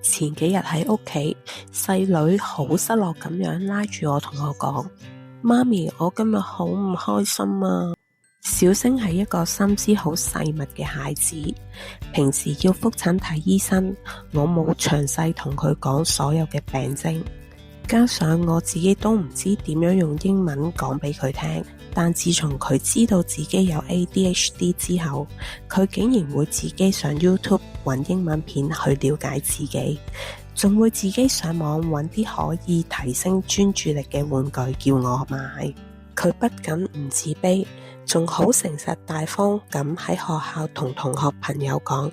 前幾日喺屋企，細女好失落咁樣拉住我同我講：媽咪，我今日好唔開心啊！小星係一個心思好細密嘅孩子，平時要覆診睇醫生，我冇詳細同佢講所有嘅病徵，加上我自己都唔知點樣用英文講俾佢聽。但自從佢知道自己有 ADHD 之後，佢竟然會自己上 YouTube 揾英文片去了解自己，仲會自己上網揾啲可以提升專注力嘅玩具叫我買。佢不僅唔自卑，仲好誠實大方咁喺學校同同學朋友講：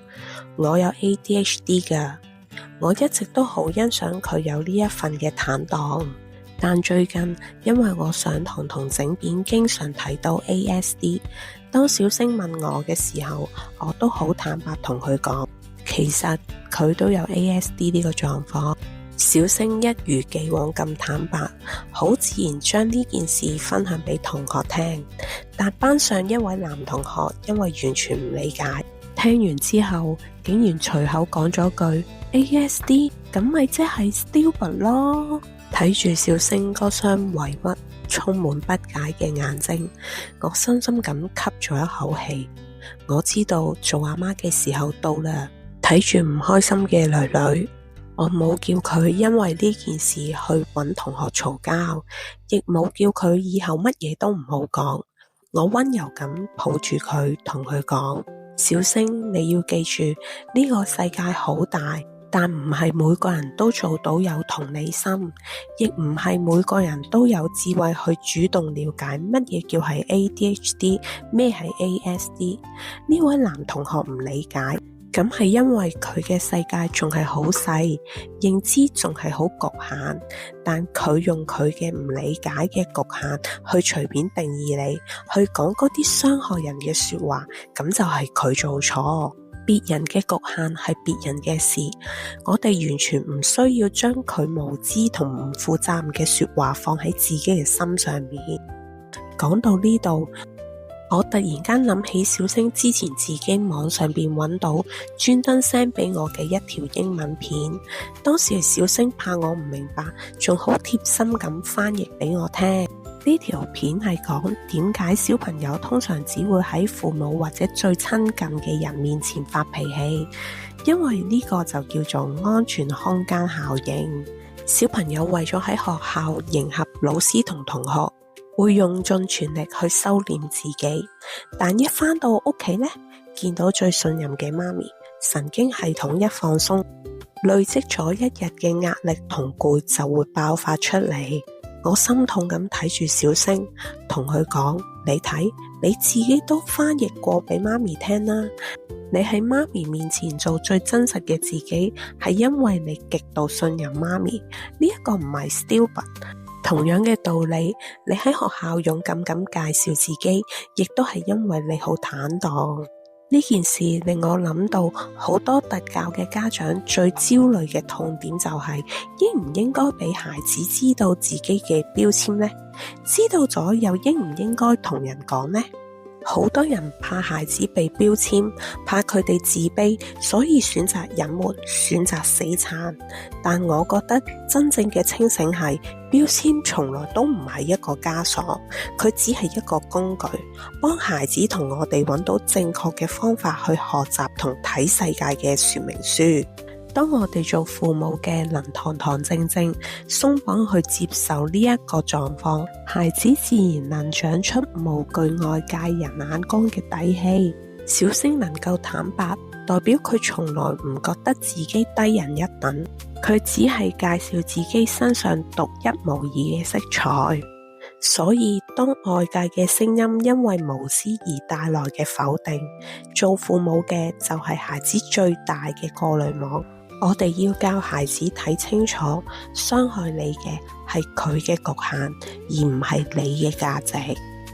我有 ADHD 㗎。我一直都好欣賞佢有呢一份嘅坦蕩。但最近因為我上堂同整片經常提到 ASD， 當小星問我嘅時候，我都好坦白同佢講，其實佢都有 ASD 呢個狀況。小星一如既往咁坦白，好自然將呢件事分享俾同學聽。但班上一位男同學因為完全唔理解，聽完之後竟然隨口講咗句 ASD， 咁咪即係 stupid 咯。睇住小星嗰雙委屈、充滿不解嘅眼睛，我深深咁吸咗一口氣。我知道做阿媽嘅時候到啦。睇住唔開心嘅女女，我冇叫佢因為呢件事去搵同學嘈交，亦冇叫佢以後乜嘢都唔好講。我溫柔咁抱住佢，同佢講：小星，你要記住，呢個世界好大，但唔係每個人都做到有同理心，亦唔係每個人都有智慧去主動了解乜嘢叫係 ADHD， 咩係 ASD。 呢位男同學唔理解，咁係因為佢嘅世界仲係好細，認知仲係好局限，但佢用佢嘅唔理解嘅局限去隨便定義你，去講嗰啲傷害人嘅說話，咁就係佢做錯。別人嘅局限係別人嘅事，我哋完全唔需要將佢無知同唔負責任嘅說話放喺自己嘅心上面。講到呢度，我突然間諗起小星之前自己網上邊揾到專登 send 俾我嘅一條英文片，當時小星怕我唔明白，仲好貼心咁翻譯俾我聽。呢條片係講點解小朋友通常只會喺父母或者最親近嘅人面前發脾氣，因為呢個就叫做安全空間效應。小朋友為咗喺學校迎合老師同同學，會用盡全力去修煉自己，但一返到屋企呢，見到最信任嘅媽咪，神經系統一放鬆，累積咗一日嘅壓力同攰就會爆發出嚟。我心痛咁睇住小星，同佢講：你睇，你自己都翻譯過俾媽咪聽啦。你喺媽咪面前做最真實嘅自己，係因為你極度信任媽咪。呢一個唔係 stupid。同樣嘅道理，你喺學校勇敢咁介紹自己，亦都係因為你好坦蕩。呢件事令我諗到好多特教嘅家長最焦慮嘅痛點就係應唔應該俾孩子知道自己嘅標籤呢？知道咗又應唔應該同人講呢？好多人怕孩子被標籤，怕佢哋自卑，所以選擇隱瞞，選擇死撐。但我覺得真正嘅清醒係，標籤從來都唔係一個枷鎖，佢只係一個工具，幫孩子同我哋揾到正確嘅方法去學習同睇世界嘅說明書。當我哋做父母嘅能堂堂正正鬆綁去接受呢一個狀況，孩子自然能長出無懼外界人眼光嘅底氣。小星能夠坦白，代表佢從來唔覺得自己低人一等，佢只係介紹自己身上獨一無二嘅色彩。所以當外界嘅聲音因為無知而帶來嘅否定，做父母嘅就係孩子最大嘅過濾網。我哋要教孩子睇清楚，傷害你嘅係佢嘅局限，而唔係你嘅價值。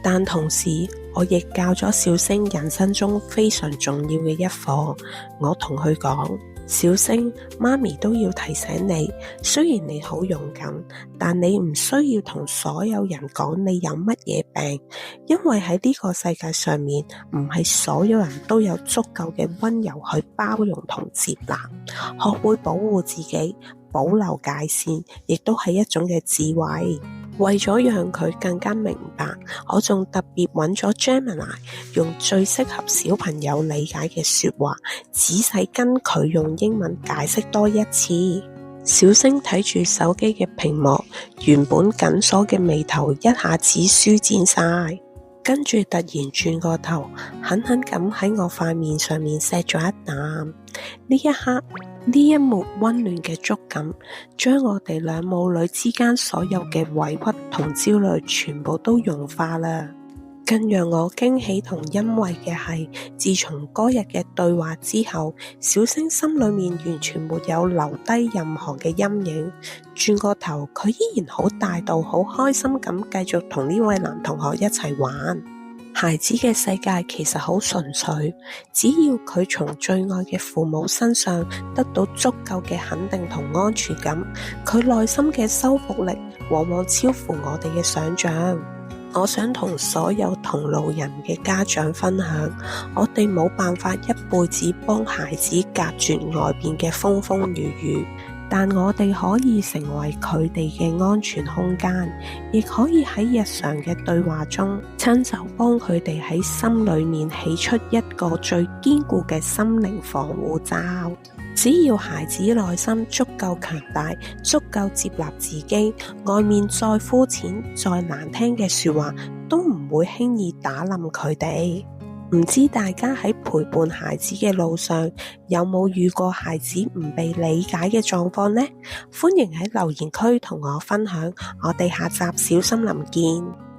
但同時，我亦教咗小星人生中非常重要嘅一課。我同佢講：小星，媽咪都要提醒你，雖然你好勇敢，但你唔需要同所有人講你有乜嘢病，因為喺呢個世界上面，唔係所有人都有足夠嘅溫柔去包容同接納。學會保護自己，保留界線，亦都係一種嘅智慧。為咗讓佢更加明白，我仲特別揾咗 Gemini， 用最適合小朋友理解嘅說話，仔細跟佢用英文解釋多一次。小星睇住手機嘅屏幕，原本緊鎖嘅眉頭一下子舒展晒，跟住突然轉個頭，狠狠咁喺我塊面上面錫咗一啖。呢一刻，呢一抹溫暖嘅觸感，將我哋兩母女之間所有嘅委屈同焦慮全部都融化啦。更讓我驚喜同欣慰嘅係，自從嗰日嘅對話之後，小星心裏面完全沒有留低任何嘅陰影。轉個頭，佢依然好大度、好開心咁繼續同呢位男同學一齊玩。孩子嘅世界其實好純粹，只要佢從最愛嘅父母身上得到足夠嘅肯定同安全感，佢內心嘅修復力往往超乎我哋嘅想象。我想同所有同路人嘅家長分享，我哋冇辦法一輩子幫孩子隔絕外邊嘅風風雨雨，但我哋可以成為佢哋嘅安全空間，亦可以喺日常嘅對話中親手幫佢哋喺心裏面起出一個最堅固嘅心靈防護罩。只要孩子內心足夠強大，足夠接納自己，外面再膚淺、再難聽嘅說話都唔會輕易打冧佢哋。唔知大家喺陪伴孩子嘅路上，有冇遇過孩子唔被理解嘅狀況呢？歡迎喺留言區同我分享，我哋下集小森林見。